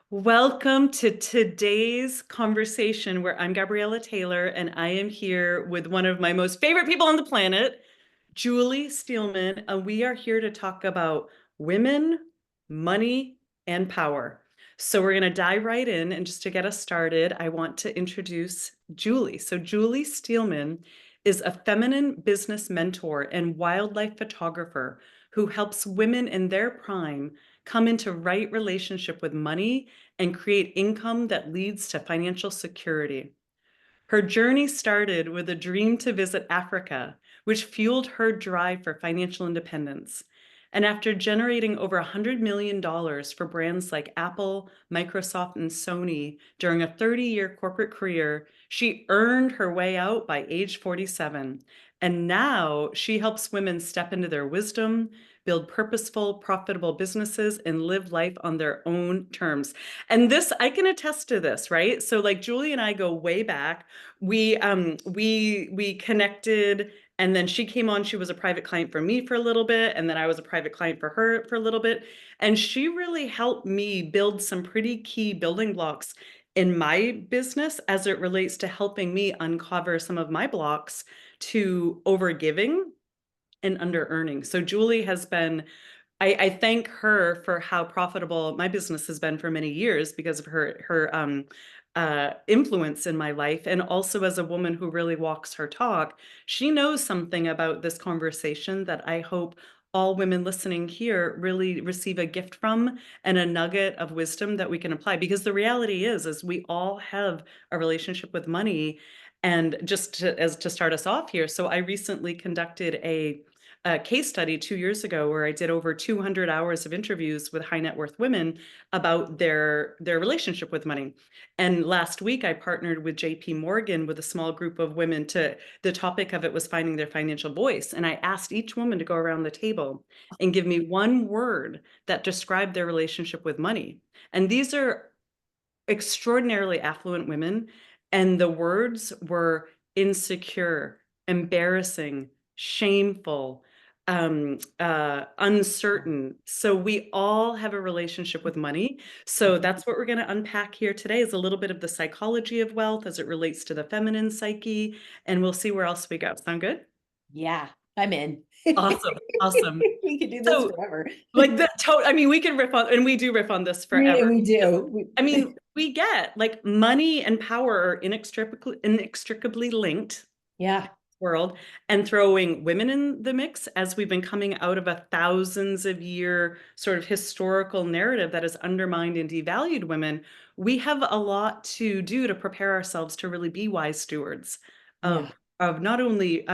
Welcome to today's conversation where I'm Gabriella Taylor and I am here with one of my most favorite people on the planet, Julie Steelman. And we are here to talk about women, money, and power. So we're going to dive right in. And just to get us started, I want to introduce Julie. So, Julie Steelman is a feminine business mentor and wildlife photographer who helps women in their prime come into right relationship with money and create income that leads to financial security. Her journey started with a dream to visit Africa, which fueled her drive for financial independence. And after generating over $100 million for brands like Apple, Microsoft, and Sony during a 30-year corporate career, she earned her way out by age 47. And now she helps women step into their wisdom, build purposeful, profitable businesses, and live life on their own terms. And this, I can attest to this, right? So like Julie and I go way back. We connected, and then she came on. She was a private client for me for a little bit, and then I was a private client for her for a little bit. And she really helped me build some pretty key building blocks in my business as it relates to helping me uncover some of my blocks to overgiving and under earning. So Julie has been, I thank her for how profitable my business has been for many years because of her influence in my life. And also as a woman who really walks her talk, she knows something about this conversation that I hope all women listening here really receive a gift from and a nugget of wisdom that we can apply. Because the reality is we all have a relationship with money. And just to start us off here, so I recently conducted a case study 2 years ago where I did over 200 hours of interviews with high net worth women about their relationship with money. And last week I partnered with JP Morgan with a small group of women to the topic of it was finding their financial voice. And I asked each woman to go around the table and give me one word that described their relationship with money. And these are extraordinarily affluent women. And the words were insecure, embarrassing, shameful, uncertain. So we all have a relationship with money. So that's what we're going to unpack here today is a little bit of the psychology of wealth as it relates to the feminine psyche. And we'll see where else we go. Sound good? Yeah, I'm in. Awesome. Awesome. We could do this So forever. like I mean, we can riff on, and we do riff on this We, forever. we Because, do. I mean, we get like money and power are inextricably linked Yeah, world, and throwing women in the mix as we've been coming out of a thousands of year sort of historical narrative that has undermined and devalued women. We have a lot to do to prepare ourselves to really be wise stewards yeah, of not only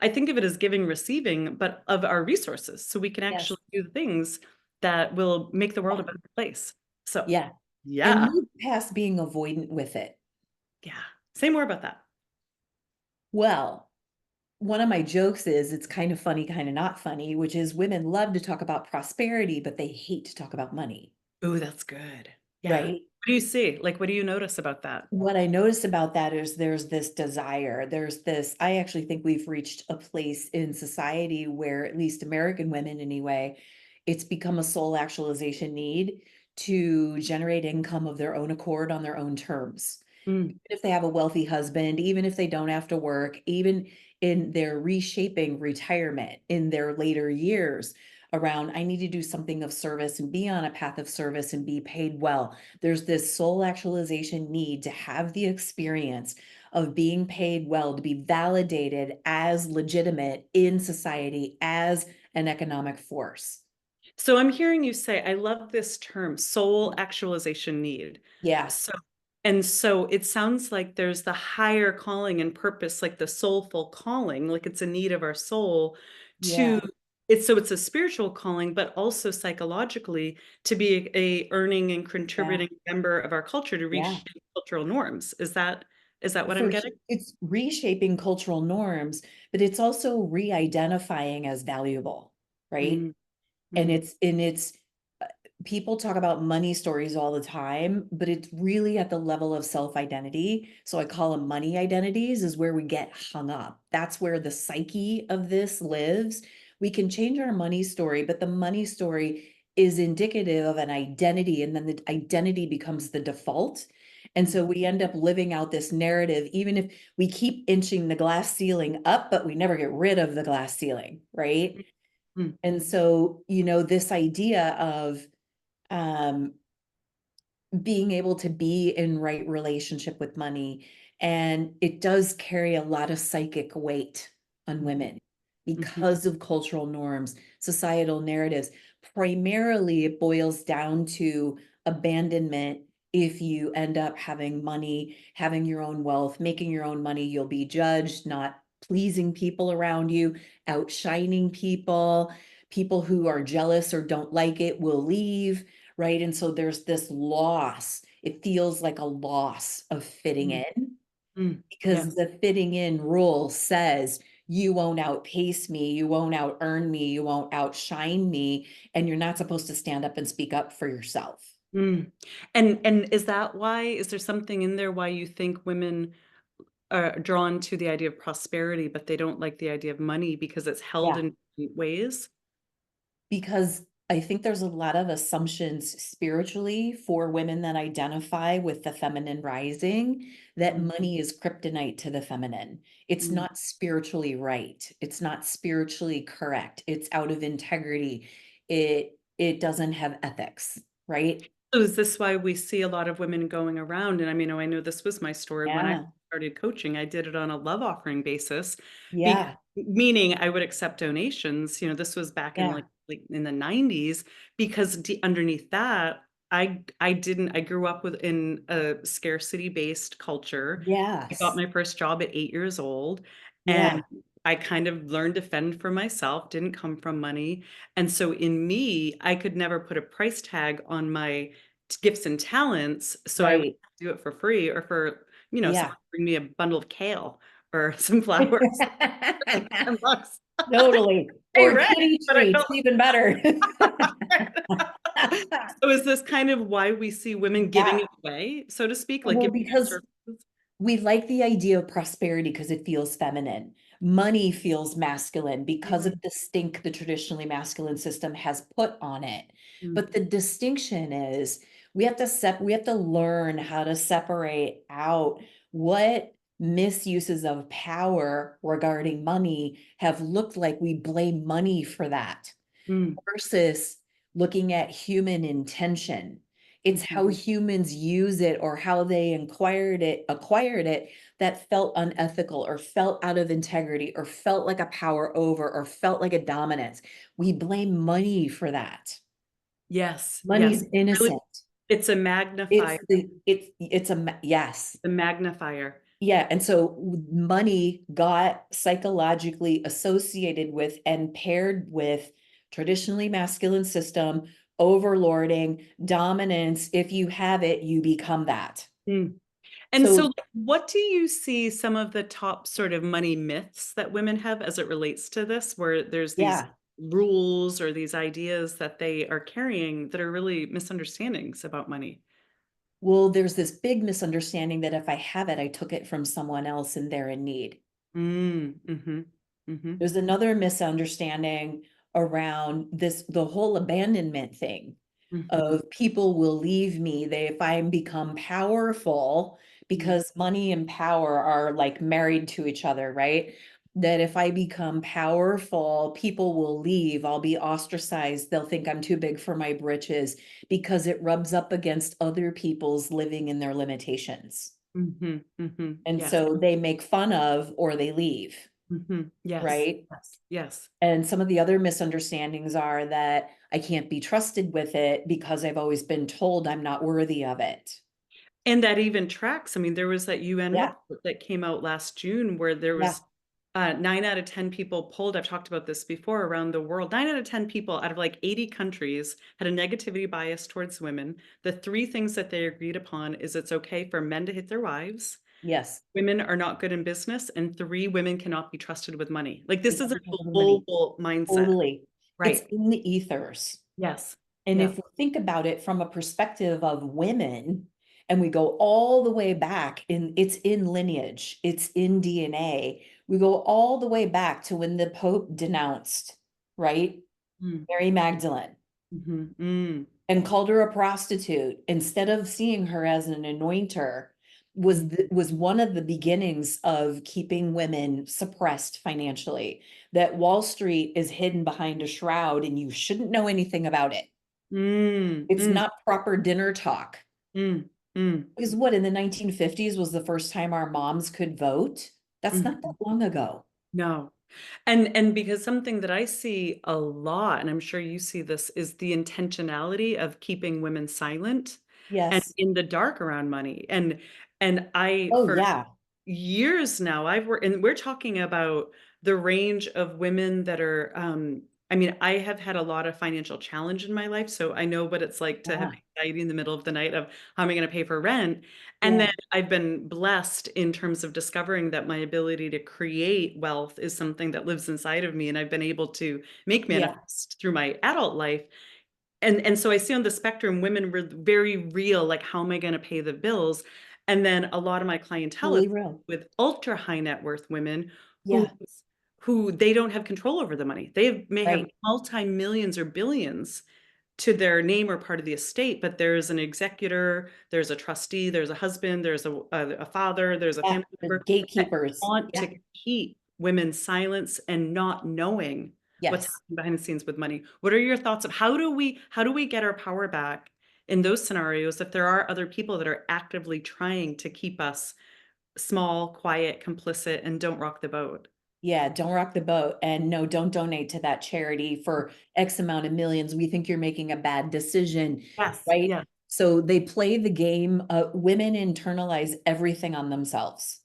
I think of it as giving, receiving, but of our resources so we can yes, actually do the things that will make the world yeah, a better place. So yeah. And yeah, move past being avoidant with it. yeah, say more about that. Well, one of my jokes is it's kind of funny, kind of not funny, which is women love to talk about prosperity, but they hate to talk about money, Oh, that's good. Yeah. right? What do you see? Like, what do you notice about that? What I notice about that is there's this desire, there's this, I actually think we've reached a place in society where, at least American women anyway, it's become a soul actualization need to generate income of their own accord on their own terms. Mm. Even if they have a wealthy husband, even if they don't have to work, even in their reshaping retirement in their later years around, I need to do something of service and be on a path of service and be paid well. There's this soul actualization need to have the experience of being paid well, to be validated as legitimate in society as an economic force. So I'm hearing you say, I love this term, soul actualization need. Yeah, So, and so it sounds like there's the higher calling and purpose, like the soulful calling, like it's a need of our soul to yeah, it's a spiritual calling, but also psychologically to be a earning and yeah, contributing member of our culture to yeah. reshape cultural norms. Is that what I'm getting? It's reshaping cultural norms, but it's also re-identifying as valuable, right? Mm, And mm. it's uh, people talk about money stories all the time, but it's really at the level of self-identity. So I call them money identities, is where we get hung up. That's where the psyche of this lives. We can change our money story, but the money story is indicative of an identity, and then the identity becomes the default. And Mm, so we end up living out this narrative, even if we keep inching the glass ceiling up, but we never get rid of the glass ceiling, right? mm, And so, this idea of um, being able to be in right relationship with money, and it does carry a lot of psychic weight on mhm, women mhm, because of cultural norms, societal narratives. Primarily it boils down to abandonment. If you end up having money, having your own wealth, making your own money, you'll be judged, not pleasing people around you, outshining people. People who are jealous or don't like it will leave, right? And so there's this loss. It feels like a loss of fitting mm, in, mm. because Yes. the fitting in rule says you won't outpace me, you won't out earn me, you won't outshine me, and you're not supposed to stand up and speak up for yourself. Mm. And is that why is there something in there why you think women are drawn to the idea of prosperity, but they don't like the idea of money because it's held Yeah. in different ways? Because I think there's a lot of assumptions spiritually for women that identify with the feminine rising, that Mm, money is kryptonite to the feminine. It's mm. not spiritually right. It's not spiritually correct. It's out of integrity. It doesn't have ethics, right? So is this why we see a lot of women going around? And I mean, I know this was my story when I Yeah. started coaching. I did it on a love offering basis, Yeah. meaning I would accept donations. This was back in Yeah. like in the 90s, because underneath that, I grew up in a scarcity based culture. I got Yes. my first job at 8 years old, and Yeah. I kind of learned to fend for myself. Didn't come from money, and so in me, I could never put a price tag on my gifts and talents, so I would Right. do it for free, or for, Yeah. someone bring me a bundle of kale or some flowers, like 10 bucks. Totally. Pay Or rent, kitty but I treats, don't. even better. So is this kind of why we see women giving Yeah. it away, so to speak, like Well, giving their because services? we like the idea of prosperity because it feels feminine. Money feels masculine because Mm, of the stink the traditionally masculine system has put on it. mm, But the distinction is we have to learn how to separate out what misuses of power regarding money have looked like. We blame money for that mm, versus looking at human intention. It's mhm. how humans use it or how they acquired it that felt unethical or felt out of integrity or felt like a power over or felt like a dominance. We blame money for that. Yes, yes. Money's Really, innocent. it's a magnifier, Yes. the magnifier. Yeah, and so money got psychologically associated with and paired with traditionally masculine system, overlording, dominance. If you have it, you become that. Mm. And so, So like, what do you see some of the top sort of money myths that women have as it relates to this, where there's these yeah, rules or these ideas that they are carrying that are really misunderstandings about money? well, there's this big misunderstanding that if I have it, I took it from someone else and they're in need. Mm, mhm, mhm, There's another misunderstanding around the whole abandonment thing mhm, of people will leave me. If I become powerful, mm, because money and power are like married to each other, right? That if I become powerful, people will leave. I'll be ostracized. They'll think I'm too big for my britches because it rubs up against other people's living in their limitations. mhm, mhm. And Yes, so they make fun of or they leave, mhm, yes, right? yes, yes. And some of the other misunderstandings are that I can't be trusted with it because I've always been told I'm not worthy of it. And that even tracks. I mean, there was that UN Yeah, report that came out last June where there yeah, was 9 out of 10 people polled. I've talked about this before around the world. 9 out of 10 people out of like 80 countries had a negativity bias towards women. The three things that they agreed upon is it's okay for men to hit their wives, yes. women are not good in business, and three, women cannot be trusted with money. Like They this is can't a be trusted with money. global mindset, Totally. It's right? in the ethers. Yes. And Yes. if we think about it from a perspective of women, and we go all the way back it's in lineage, it's in DNA. We go all the way back to when the Pope denounced, right? Mm, Mary Magdalene. Mhm. Mm. and called her a prostitute instead of seeing her as an anointer Mm. was one of the beginnings of keeping women suppressed financially. That Wall Street is hidden behind a shroud and you shouldn't know anything about it. Mm. It's Mm. not proper dinner talk. Mm. Mm. Because what in the 1950s was the first time our moms could vote? That's not that Mhm. long ago. No. And because something that I see a lot, and I'm sure you see this, is the intentionality of keeping women silent and Yes. in the dark around money. And I Oh, for yeah. years now, I've worked, and we're talking about the range of women that are, I mean, I have had a lot of financial challenge in my life, so I know what it's like to have Yeah. anxiety in the middle of the night of how am I going to pay for rent? And then Yeah. I've been blessed in terms of discovering that my ability to create wealth is something that lives inside of me, and I've been able to make Yeah. manifest through my adult life. And so I see on the spectrum women were very real, like, how am I gonna pay the bills? And then a lot of my clientele is Totally real. with ultra high net worth women who Yeah. who they don't have control over the money. They may have Right. multi-millions or billions to their name or part of the estate, but there's an executor, there's a trustee, there's a husband, there's a father, there's a Yeah. family The member that gatekeepers. want Yeah. to keep women's silence and not knowing what's Yes. happening behind the scenes with money. What are your thoughts of how do we get our power back in those scenarios if there are other people that are actively trying to keep us small, quiet, complicit, and don't rock the boat? Yeah, don't rock the boat. And no, don't donate to that charity for X amount of millions. We think you're making a bad decision, Yes, right? yeah. So they play the game. Women internalize everything on themselves.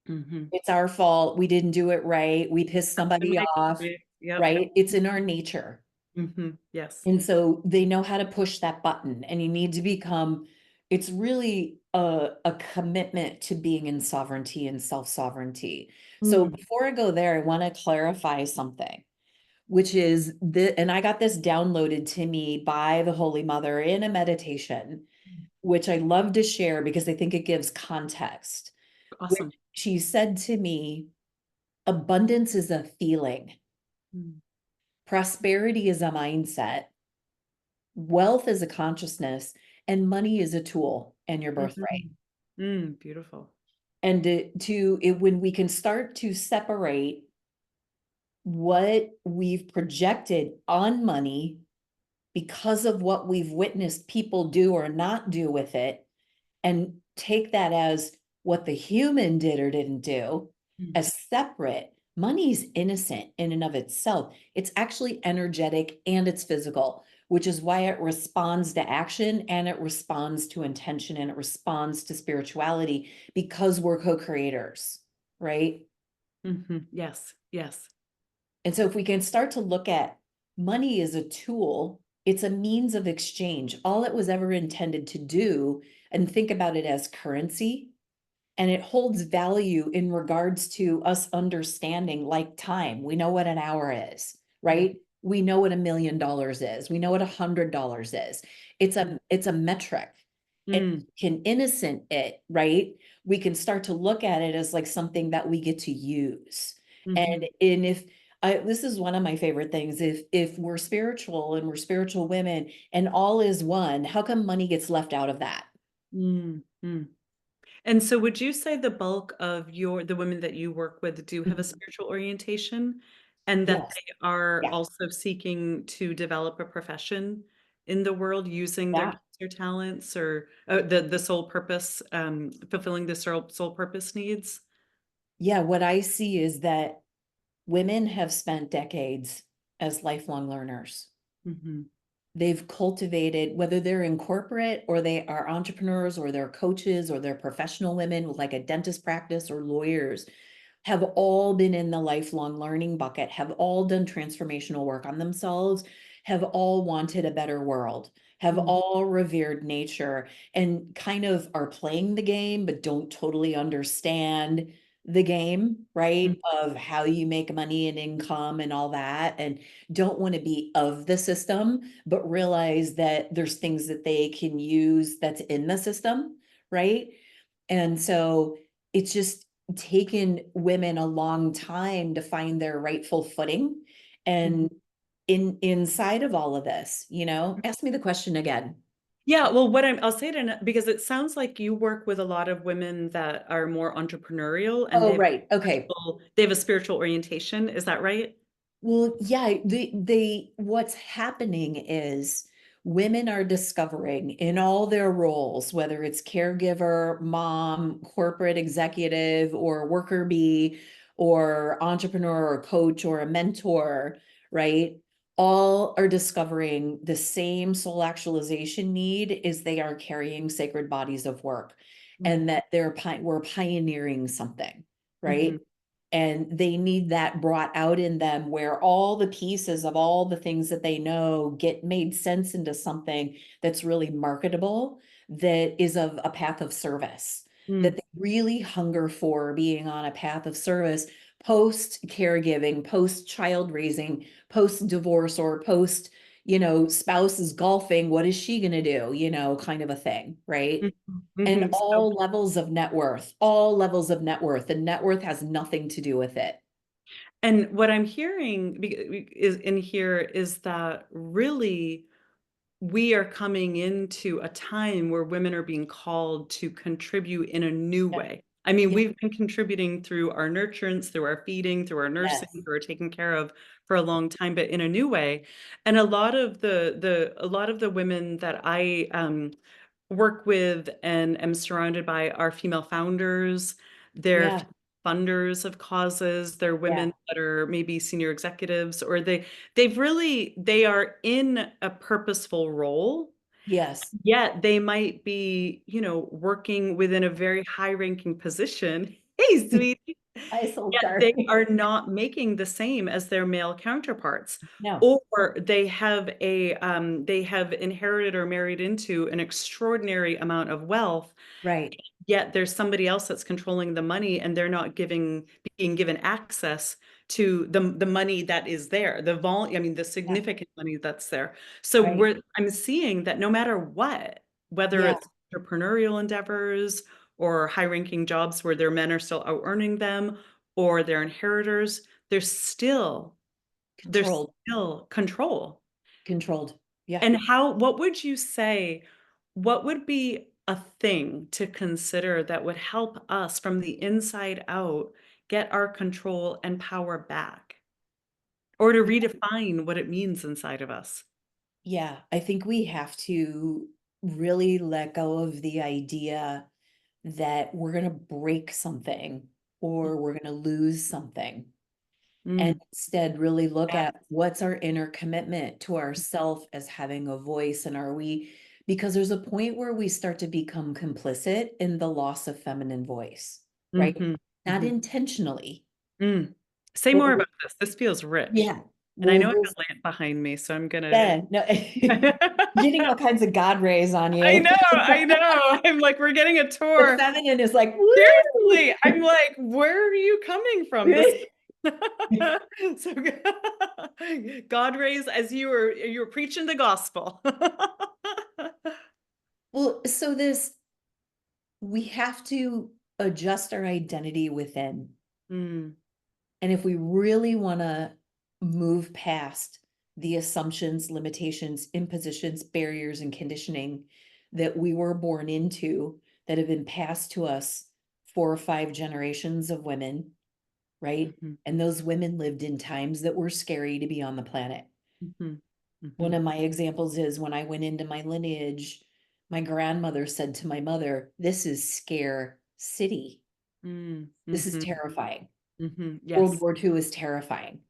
Mhm. It's our fault. We didn't do it right. We pissed And somebody make off, yep. right? It's in our nature. Mhm. Yes. And so they know how to push that button, and you need to become, it's really a commitment to being in sovereignty and self-sovereignty. So Mm. before I go there, I want to clarify something, which is and I got this downloaded to me by the Holy Mother in a meditation, which I love to share because I think it gives context. Which Awesome. she said to me, abundance is a feeling, Mm. prosperity is a mindset, wealth is a consciousness, and money is a tool and your birthright. Mhm. Mm, beautiful. And when we can start to separate what we've projected on money because of what we've witnessed people do or not do with it, and take that as what the human did or didn't do Mm. as separate. Money's innocent in and of itself. It's actually energetic and it's physical, which is why it responds to action and it responds to intention and it responds to spirituality because we're co-creators, right? Mhm. Yes, yes. And so if we can start to look at money as a tool, it's a means of exchange. All it was ever intended to do, and think about it as currency, and it holds value in regards to us understanding like time. We know what an hour is, Yeah. right? We know what $1 million is. We know what $100 is. It's a metric. And Mm. can innocent it, right? We can start to look at it as like something that we get to use. And Mhm. if this is one of my favorite things, if we're spiritual and we're spiritual women and all is one, how come money gets left out of that? Mm. Mm. And so would you say the bulk of the women that you work with do have a Mhm. spiritual orientation and that Yes. they are Yeah. also seeking to develop a profession in the world using their Yeah. gifts or talents or the soul purpose, fulfilling the soul purpose needs? Yeah, what I see is that women have spent decades as lifelong learners. Mhm. They've cultivated, whether they're in corporate or they are entrepreneurs or they're coaches or they're professional women with like a dentist practice or lawyers, have all been in the lifelong learning bucket, have all done transformational work on themselves, have all wanted a better world, have Mm. all revered nature, and kind of are playing the game, but don't totally understand the game, Mm. right? Of how you make money and income and all that, and don't want to be of the system, but realize that there's things that they can use that's in the system, right? And so it's just taken women a long time to find their rightful footing. Mhm. And inside of all of this, ask me the question again. Yeah, well, I'll say it because it sounds like you work with a lot of women that are more entrepreneurial and Oh, right. Okay. they have a spiritual orientation. Is that right? Well, yeah, what's happening is women are discovering in all their roles, whether it's caregiver, mom, corporate executive, or worker bee, or entrepreneur, or coach, or a mentor, right? All are discovering the same soul actualization need is they are carrying sacred bodies of work, Mm, and that we're pioneering something, mhm, right? And they need that brought out in them where all the pieces of all the things that they know get made sense into something that's really marketable, that is of a path of service, that mm, they really hunger for being on a path of service post caregiving, post child raising, post divorce, or post, spouse is golfing, what is she going to do, kind of a thing, right? mhm, And mhm. So, all levels of net worth, all levels of net worth. And net worth has nothing to do with it. and what I'm hearing is in here is that really we are coming into a time where women are being called to contribute in a new Yeah. way. I mean, Yeah. we've been contributing through our nurturance, through our feeding, through our nursing, Yes. through our taking care of for a long time, but in a new way. And a lot of the women that I work with and am surrounded by are female founders. They're Yeah. funders of causes. They're Yeah. women that are maybe senior executives, or they are in a purposeful role, Yes. yet they might be, working within a very high-ranking position. Hey, sweetie. I sold Yet car. they are not making the same as their male counterparts, No. or they have inherited or married into an extraordinary amount of wealth, Right. yet there's somebody else that's controlling the money and they're not being given access to the money that is there, I mean, the Yeah. significant money that's there. So Right. I'm seeing that no matter what, whether Yeah. it's entrepreneurial endeavors or high-ranking jobs where their men are still out earning them, or their inheritors, there's Controlled. still control. Controlled. Yeah. And what would you say, what would be a thing to consider that would help us from the inside out get our control and power back? Or to redefine what it means inside of us? Yeah. I think we have to really let go of the idea that we're going to break something or we're going to lose something. And Mm, instead really look yeah, at what's our inner commitment to ourself as having a voice, and are we, because there's a point where we start to become complicit in the loss of feminine voice, right? mhm, Not mhm, intentionally, mm. Say but more about this. This feels rich. yeah, And I well, know I we'll, have a lamp behind me, so I'm gonna yeah, no, getting all kinds of God rays on you. I know. I'm like, we're getting a The tour. feminine is like, woo! Seriously, I'm like, where are you coming from? This so God rays as you were preaching the gospel. Well, so we have to adjust our identity within. Mm, And if we really want to move past the assumptions, limitations, impositions, barriers, and conditioning that we were born into, that have been passed to us 4 or 5 generations of women, right? mhm, And those women lived in times that were scary to be on the planet. mhm, One mhm, of my examples is when I went into my lineage, my grandmother said to my mother, "This is scare city. mm, This is mhm, terrifying. mhm. World Yes, War II is terrifying.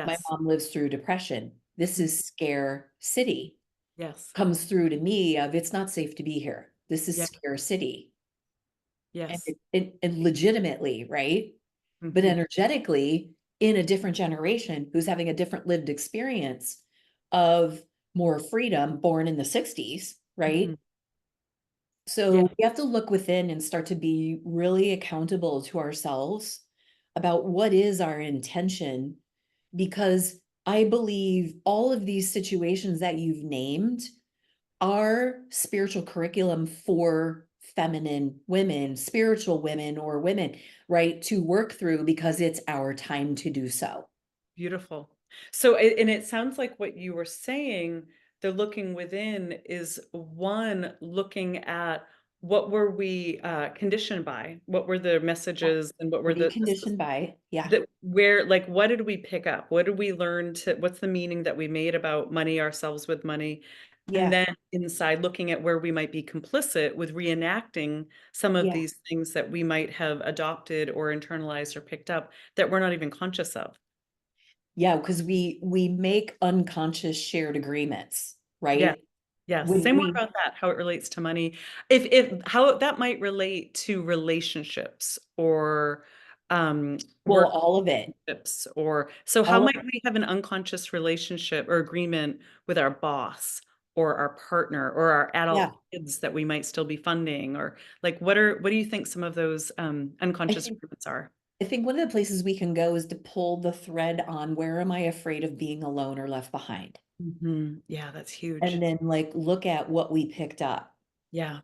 My yes, mom lives through depression. This mm, is scare city." yes, Comes through to me of it's not safe to be here. This is yeah, scare city. And yes, and legitimately, right? But mhm, energetically, in a different generation who's having a different lived experience of more freedom, born in the 60s, mhm, right? yeah, So we have to look within and start to be really accountable to ourselves about what is our intention, because I believe all of these situations that you've named are spiritual curriculum for feminine women, spiritual women, or women, right, to work through because it's our time to do so. beautiful. So, and it sounds like what you were saying, the looking within is one, looking at what were we conditioned by? What were the Yeah. messages and what What were are you the conditioned by? Yeah. that where, like, what did we pick up? What did we learn to, what's the meaning that we made about money, ourselves with money? And Yeah. then inside looking at where we might be complicit with reenacting some of Yeah. these things that we might have adopted or internalized or picked up that we're not even conscious of. Yeah, because we make unconscious shared agreements, Yeah. right? Yes. When Say more we about that, how it relates to money. If how that might relate to relationships or well, work all of it, relationships, or so how all of might we have an unconscious relationship or agreement with our boss or our partner or our yeah. adult kids that we might still be funding, or like what do you think some of those I unconscious think agreements are? I think one of the places we can go is to pull the thread on where am I afraid of being alone or left behind? Yeah, that's And huge. then like look at what we picked up. Yeah.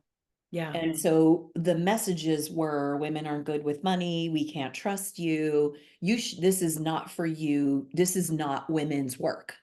Yeah. And so the messages were women aren't good with money, we can't trust you. This is not for you. This is not women's work.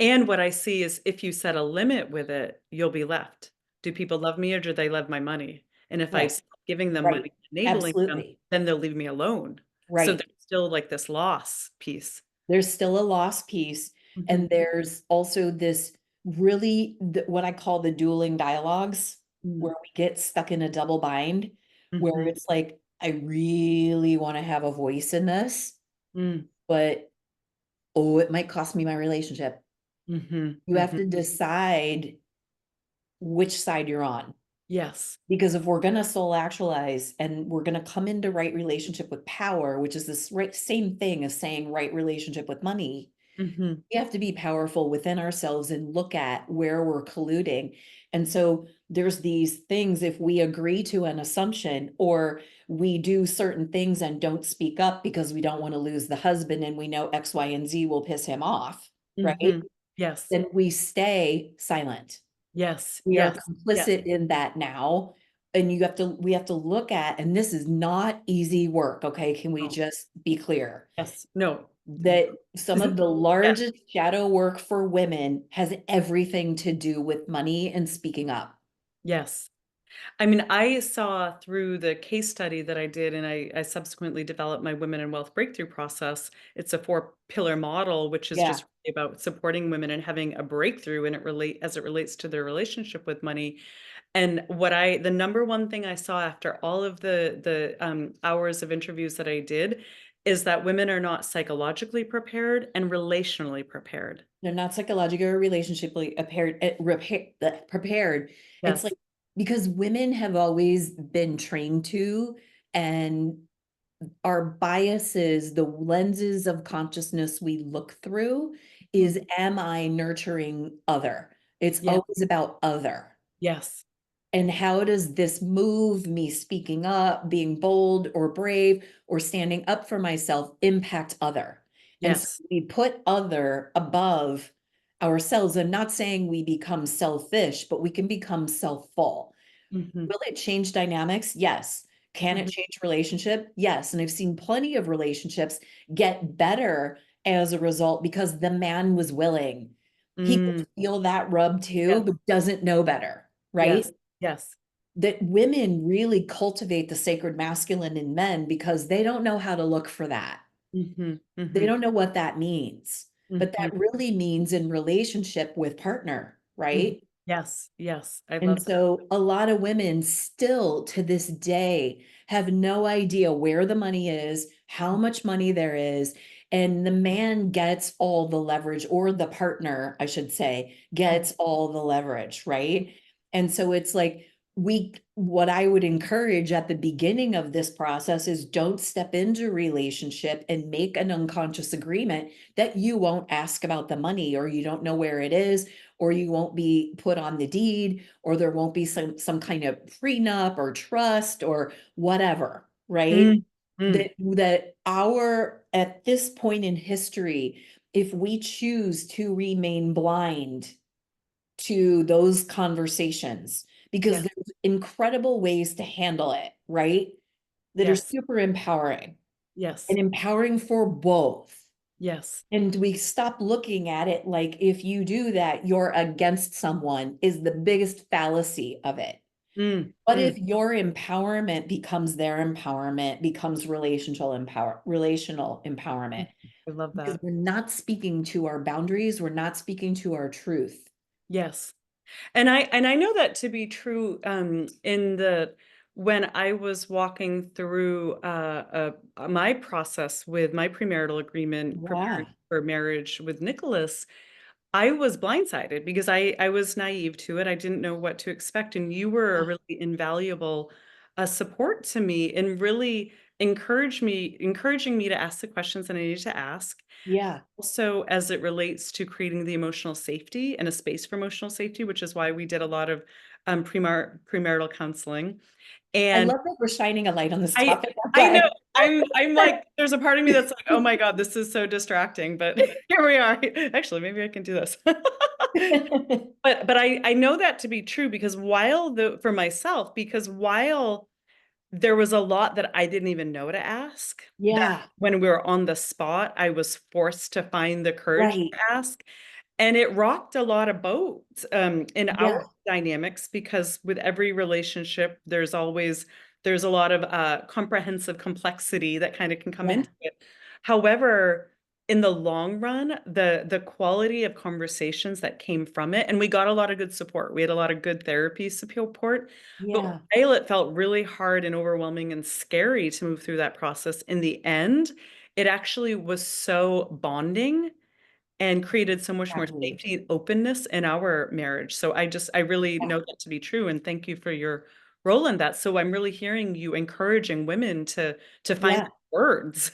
And what I see is if you set a limit with it, you'll be left. Do people love me or do they love my money? And if I Right. stop giving them Right. money, enabling them, Absolutely. then they'll leave me alone. So Right. there's still like this loss piece. There's still a lost piece. And Mhm, there's also this really, what I call the dueling dialogues, mm, where we get stuck in a double bind, where mhm, it's like, I really want to have a voice in this, mm, but oh, it might cost me my relationship. mhm, You have mhm. to decide which side you're on. Yes. Because if we're going to soul actualize and we're going to come into right relationship with power, which is this right same thing as saying right relationship with money, Mhm, we have to be powerful within ourselves and look at where we're colluding. And so there's these things, if we agree to an assumption or we do certain things and don't speak up because we don't want to lose the husband and we know X, Y, and Z will piss him off, right? mhm. Yes. Then we stay silent. Yes. We are Yes. Yes. complicit in that now. And we have to look at, and this is not easy work. Okay. Can we No. just be clear Yes. No. that some of the Yes. largest shadow work for women has everything to do with money and speaking up? Yes. I mean, I saw through the case study that I did, and I subsequently developed my Women in Wealth breakthrough process. It's a four-pillar model, which is Yeah. just really about supporting women and having a breakthrough and it relates to their relationship with money. And the number one thing I saw after all of the hours of interviews that I did is that women are not psychologically prepared and relationally prepared. They're not psychologically or relationshiply prepared. It's like, Yes. because women have always been trained to, and our biases, the lenses of consciousness we look through Mhm. is, am I nurturing other? It's Yeah. always about other. Yes. And how does this move, me speaking up, being bold or brave or standing up for myself, impact other? And so Yes. we put other above ourselves. I'm not saying we become selfish, but we can become self-full. Mhm. Will it change dynamics? Yes. Can it Mhm. change relationship? Yes. And I've seen plenty of relationships get better as a result because the man was willing. He could Mm. feel that rub too, Yes. but doesn't know better, right? Yes. Yes. That women really cultivate the sacred masculine in men because they don't know how to look for that. Mhm, They mhm, don't know what that means. But mhm, that really means in relationship with partner, mhm. right? Yes, yes, I And love that. so a lot of women still to this day have no idea where the money is, how much money there is, and the man gets all the leverage, or the partner, I should say, Mhm, gets all the leverage, right? And so it's like, what I would encourage at the beginning of this process is don't step into relationship and make an unconscious agreement that you won't ask about the money, or you don't know where it is, or you won't be put on the deed, or there won't be some kind of prenup or trust or whatever, right? mm, mm. That our at this point in history, if we choose to remain blind to those conversations, because Yes, there's incredible ways to handle it, right? That are yes, super empowering yes, and empowering for both. Yes. And we stop looking at it like if you do that, you're against someone is the biggest fallacy of it. Mm, What mm. if your empowerment becomes their empowerment, becomes relational empowerment? I love Because that. we're not speaking to our boundaries, we're not speaking to our truth. Yes. And I know that to be true, in the when I was walking through, my process with my premarital agreement, Yeah. preparing for marriage with Nicholas, I was blindsided because I was naive to it. I didn't know what to expect, and you were a really invaluable, support to me and really encouraging me to ask the questions that I needed to ask. Yeah. Also, as it relates to creating the emotional safety and a space for emotional safety, which is why we did a lot of, premarital counseling, I and love that we're shining a light on this I topic. I'm I know, glad. I'm like there's a part of me that's like, "Oh my god, this is so distracting," but here we are. Actually, maybe I can do this. But I know that to be true because while the for myself, because while there was a lot that I didn't even know to ask, that Yeah. when we were on the spot, I was forced to find the courage Right. to ask, and it rocked a lot of boats, in our Yeah. dynamics because with every relationship, there's a lot of, comprehensive complexity that kinda can come Yeah. into it. However, in the long run, the quality of conversations that came from it and we got a lot of good support. We had a lot of good therapy support, but Yeah. while it felt really hard and overwhelming and scary to move through that process, in the end, it actually was so bonding and created so much more Exactly. safety and openness in our marriage. So I really Yeah. know that to be true, and thank you for your role in that. So I'm really hearing you encouraging women to find Yeah. words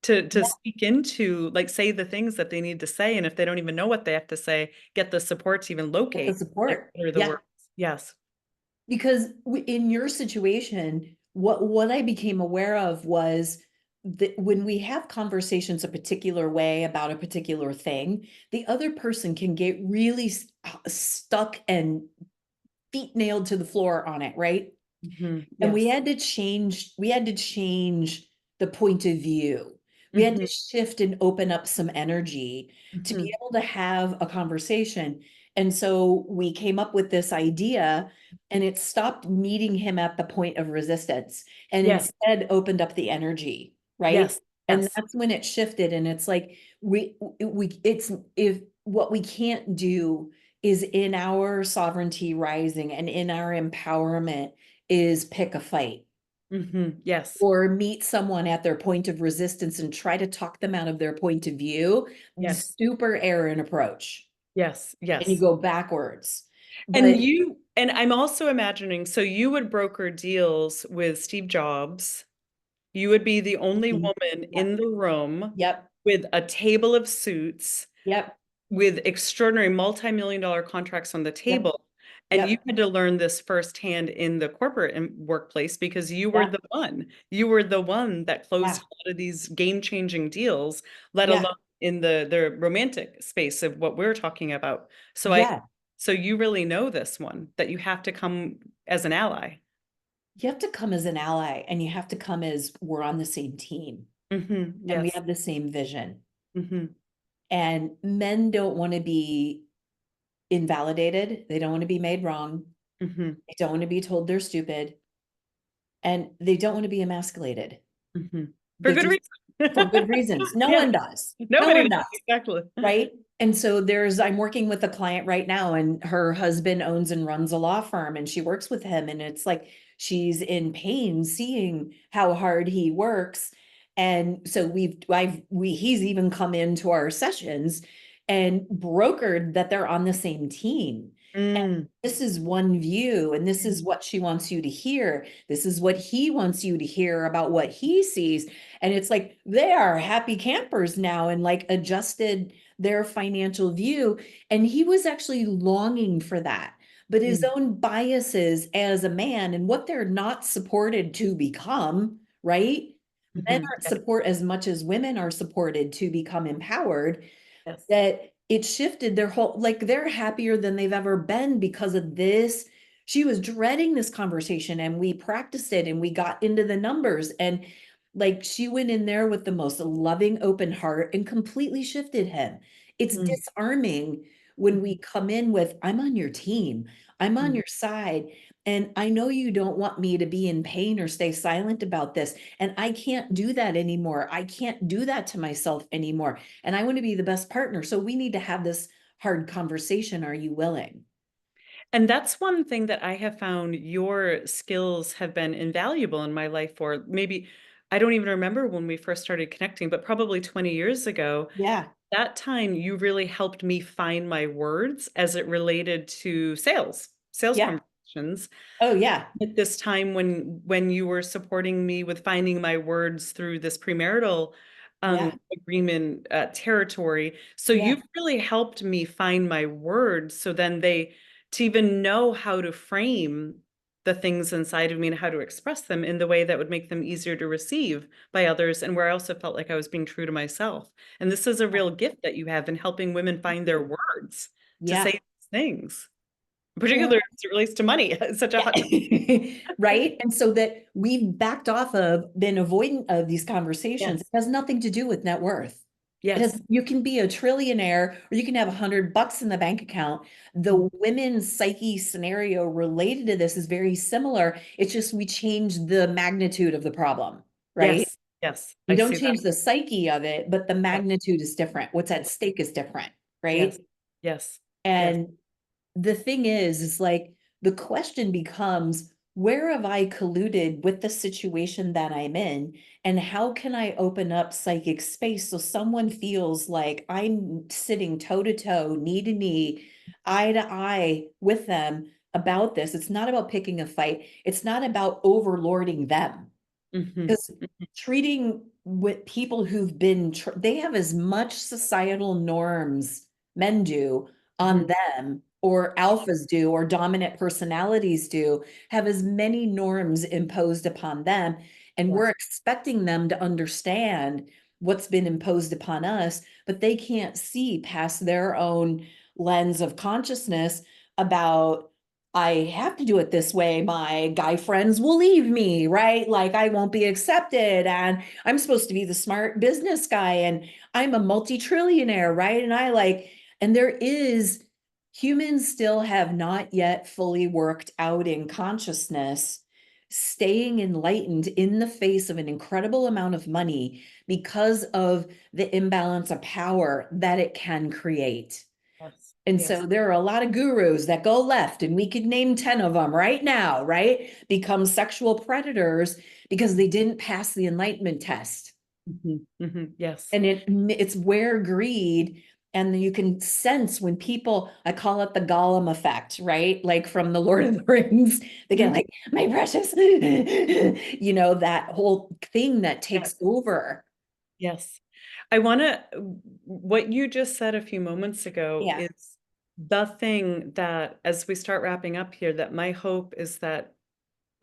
to Yeah. speak into, like, say the things that they need to say, and if they don't even know what they have to say, get the support to even Get the locate, like, support. what are the Yeah. words? Yes. Because in your situation, what I became aware of was that when we have conversations a particular way about a particular thing, the other person can get really stuck and feet nailed to the floor on it, right? Mhm. And Yes. we had to change the point of view. We had Mhm. to shift and open up some energy to be Mhm. able to have a conversation. And so we came up with this idea and it stopped meeting him at the point of resistance and Yes. instead opened up the energy, right? Yes. And Yes. that's when it shifted and it's like we it's if what we can't do is in our sovereignty rising and in our empowerment is pick a fight Mhm. Yes. or meet someone at their point of resistance and try to talk them out of their point of view, Yes. super error in approach, Yes. and you Yes. go backwards. And But you and I'm also imagining, so you would broker deals with Steve Jobs. You would be the only Mhm. woman Yep, in the room yep, with a table of suits, yep, with extraordinary multi-million dollar contracts on the yep, table, and you yep, had to learn this firsthand in the corporate workplace because you were yeah, the one. You were the one that closed yeah, a lot of these game-changing deals, let yeah, alone in the romantic space of what we're talking about. So I yeah. so you really know this one, that you have to come as an ally. You have to come as an ally and you have to come as we're on the same team Mhm, and we yes. have the same vision. Mhm, And men don't want to be invalidated. They don't want to be made wrong. mhm, They don't want to be told they're stupid. And they don't want to be emasculated. mhm. For They good just, reason. for good reasons. No Yeah, one does. No nobody one does, does. exactly. Right. And so I'm working with a client right now, and her husband owns and runs a law firm, and she works with him. And it's like she's in pain seeing how hard he works. And so he's even come into our sessions and brokered that they're on the same team. Mm, This is one view, and this is what she wants you to hear. This is what he wants you to hear about what he sees. And it's like they are happy campers now and like adjusted their financial view. And he was actually longing for that. But his mm, own biases as a man and what they're not supported to become, right? Men mhm, aren't yes, support as much as women are supported to become empowered, yes. that it shifted their whole, like they're happier than they've ever been because of this. She was dreading this conversation and we practiced it and we got into the numbers and Like she went in there with the most loving, open heart and completely shifted him. It's Mm, disarming when mhm, we come in with, I'm on your team, I'm on mm. your side. And I know you don't want me to be in pain or stay silent about this. And I can't do that anymore. I can't do that to myself anymore. And I want to be the best partner. So we need to have this hard conversation. Are you willing? And that's one thing that I have found your skills have been invaluable in my life for maybe I don't even remember when we first started connecting, but probably 20 years ago. Yeah. That time you really helped me find my words as it related to sales Yeah. conversations. Oh, yeah. At this time when you were supporting me with finding my words through this premarital Yeah. agreement territory. So Yeah. you've really helped me find my words so then they to even know how to frame the things inside of me and how to express them in the way that would make them easier to receive by others and where I also felt like I was being true to myself. And this is a real gift that you have in helping women Thank find their you. words to say Yeah. these things, Well, particularly as it relates to money. It's such a hot topic. yeah. Right. And so that we've backed off of, been avoidant of these conversations. It Yes. has nothing to do with net worth. It has, Yes. you can be a trillionaire or you can have $100 in the bank account. The Mhm. women's psyche scenario related to this is very similar. It's just we change the magnitude of the problem, right? Yes. Yes. We I don't see that. change the psyche of it, but the Yes. magnitude is different. What's at stake is different, Yes. right? Yes. Yes. And the thing is like the question becomes, where have I colluded with the situation that I'm in? And how can I open up psychic space so someone feels like I'm sitting toe to toe, knee to knee, eye to eye with them about this? It's not about picking a fight, it's not about overlording them. Mhm. Because treating with people who've been, they have as much societal norms, men do, on Mhm. them, or alphas do, or dominant personalities do, have as many norms imposed upon them. And we're Yes. expecting them to understand what's been imposed upon us, but they can't see past their own lens of consciousness about, I have to do it this way. My guy friends will leave me, right? Like I won't be accepted. And I'm supposed to be the smart business guy and I'm a multi-trillionaire, right? And I like, and there is, humans still have not yet fully worked out in consciousness, staying enlightened in the face of an incredible amount of money because of the imbalance of power that it can create. Yes. And Yes. so there are a lot of gurus that go left, and we could name 10 of them right now, right? Become sexual predators because they didn't pass the enlightenment test. Mhm. Mhm. Yes. And it's where greed, and you can sense when people, I call it the Gollum effect, right? Like from the Lord of the Rings, they get Mhm. like, my precious, that whole thing that takes Yes. over. Yes. I wanna what you just said a few moments ago Yeah. is the thing that as we start wrapping up here, that my hope is that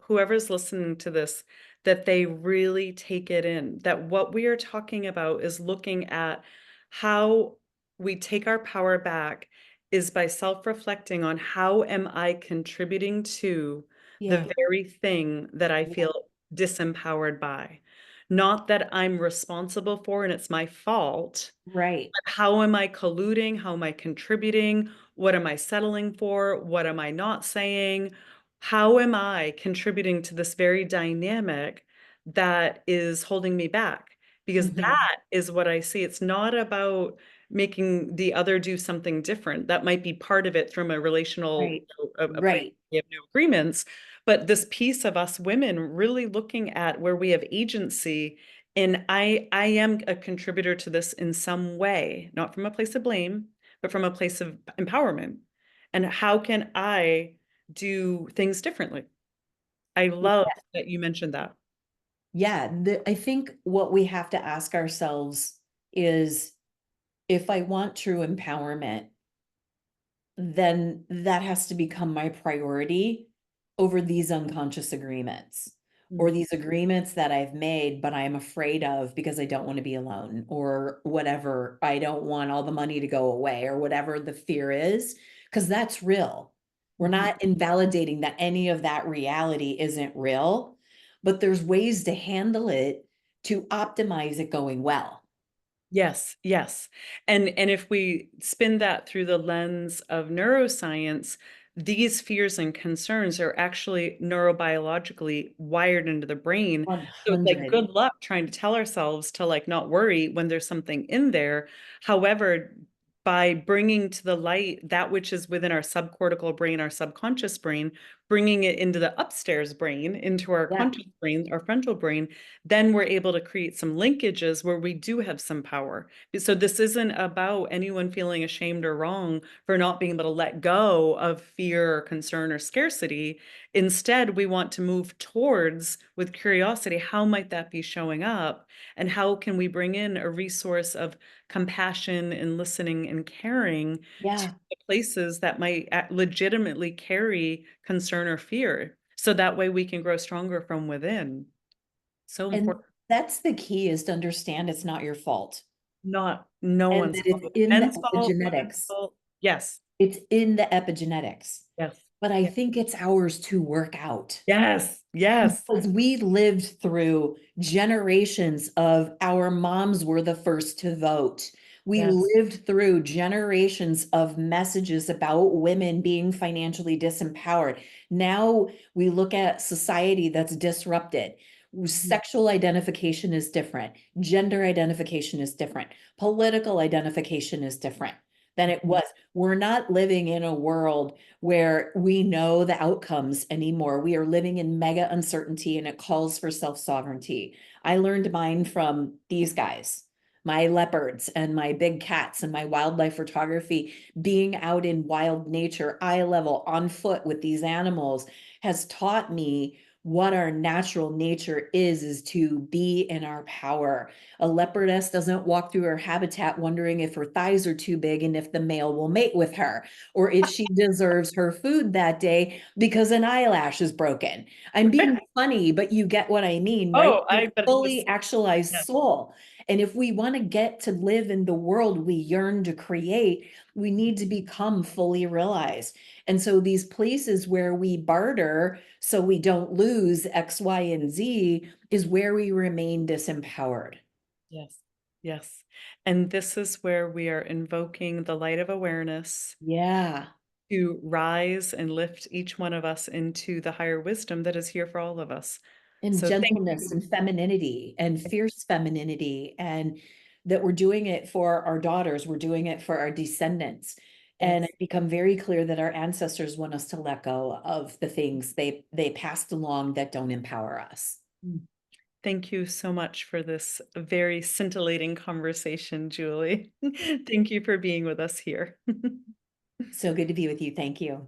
whoever's listening to this, that they really take it in, that what we are talking about is looking at how we take our power back is by self-reflecting on how am I contributing to the Yeah. very thing that I Yeah. feel disempowered by. Not that I'm responsible for and it's my fault, Right. how am I colluding? How am I contributing? What am I settling for? What am I not saying? How am I contributing to this very dynamic that is holding me back? Because Mhm. that is what I see. It's not about making the other do something different. That might be part of it from a relational, Right. a place Right. we have no agreements. But this piece of us women really looking at where we have agency and I am a contributor to this in some way, not from a place of blame, but from a place of empowerment. And how can I do things differently? I love that you mentioned that. Yeah, I think what we have to ask ourselves is, if I want true empowerment, then that has to become my priority over these unconscious agreements or Mm, these agreements that I've made, but I'm afraid of because I don't want to be alone or whatever. I don't want all the money to go away or whatever the fear is, because that's real. We're mhm, not invalidating that any of that reality isn't real, but there's ways to handle it to optimize it going well. Yes, yes. And if we spin that through the lens of neuroscience, these fears and concerns are actually neurobiologically wired into the brain. So it's like 100. good luck trying to tell ourselves to like not worry when there's something in there. However, by bringing to the light that which is within our subcortical brain, our subconscious brain, bringing it into the upstairs brain, into our Yeah. conscious brain, our frontal brain, then we're able to create some linkages where we do have some power. So this isn't about anyone feeling ashamed or wrong for not being able to let go of fear or concern or scarcity. Instead, we want to move towards, with curiosity, how might that be showing up? And how can we bring in a resource of compassion and listening and caring to Yeah. the places that might legitimately carry concern or fear? So that way we can grow stronger from within. So And important. that's the key, is to understand it's not your fault Not no and one's that it's fault. in the Men's fault, women's epigenetics. fault. Yes. It's in the epigenetics. Yes. But I Yeah. think it's ours to work out. Yes. Yes. Because we lived through generations of our moms were the first to vote. We Yes. lived through generations of messages about women being financially disempowered. Now we look at society that's disrupted. Mhm. Sexual identification is different. Gender identification is different. Political identification is different than it Mhm. was. We're not living in a world where we know the outcomes anymore. We are living in mega uncertainty and it calls for self-sovereignty. I learned mine from these guys, my leopards and my big cats and my wildlife photography. Being out in wild nature, eye level, on foot with these animals has taught me what our natural nature is to be in our power. A leopardess doesn't walk through her habitat wondering if her thighs are too big and if the male will mate with her, or if she deserves her food that day because an eyelash is broken. I'm being funny, but you get what I mean, right? Oh, I bet it Fully was actualized yes. soul. And if we want to get to live in the world we yearn to create, we need to become fully realized. And so these places where we barter so we don't lose X, Y, and Z is where we remain disempowered. Yes. Yes. And this is where we are invoking the light of awareness Yeah. to rise and lift each one of us into the higher wisdom that is here for all of us. And So thank gentleness you. and femininity and fierce femininity, and that we're doing it for our daughters, we're doing it for our descendants. And Yes. it become very clear that our ancestors want us to let go of the things they passed along that don't empower us. Mm. Thank you so much for this very scintillating conversation, Julie. Thank you for being with us here. So good to be with you. Thank you.